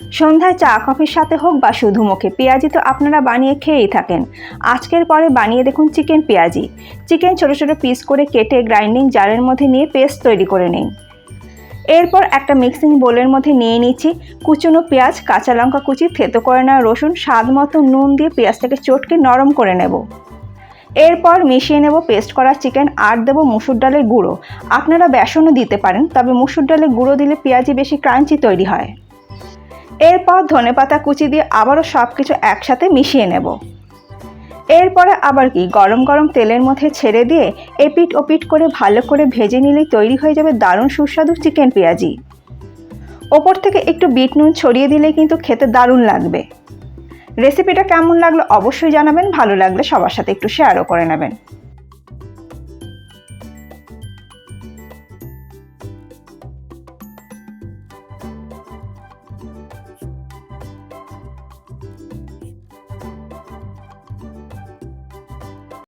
সন্ধ্যায় চা কফির সাথে হোক বা শুধু মুখে পেঁয়াজি তো আপনারা বানিয়ে খেয়েই থাকেন। আজকের পরে বানিয়ে দেখুন চিকেন পেঁয়াজি। চিকেন ছোট ছোট পিস করে কেটে গ্রাইন্ডিং জারের মধ্যে নিয়ে পেস্ট তৈরি করে নিন। এরপর একটা মিক্সিং বোলের মধ্যে নিয়ে নিচ্ছি কুচনো পেঁয়াজ, কাঁচা লঙ্কা কুচি, থেতো করে নেওয়া রসুন, স্বাদ মতো নুন দিয়ে পেঁয়াজটাকে চটকে নরম করে নেব। এরপর মিশিয়ে নেব পেস্ট করা চিকেন আর দেবো মুসুর ডালের গুঁড়ো। আপনারা বেসনও দিতে পারেন, তবে মুসুর ডালের গুঁড়ো দিলে পেঁয়াজি বেশি ক্রাঞ্চি তৈরি হয়। এরপর ধনেপাতা কুচি দিয়ে আবারও সব কিছু একসাথে মিশিয়ে নেব। এরপরে আবার গরম গরম তেলের মধ্যে ছেড়ে দিয়ে এপিট ওপিট করে ভালো করে ভেজে নিলেই তৈরি হয়ে যাবে দারুণ সুস্বাদু চিকেন পেঁয়াজি। ওপর থেকে একটু বিট নুন ছড়িয়ে দিলেই কিন্তু খেতে দারুণ লাগবে। রেসিপিটা কেমন লাগলো অবশ্যই জানাবেন, ভালো লাগলে সবার সাথে একটু শেয়ারও করে নেবেন।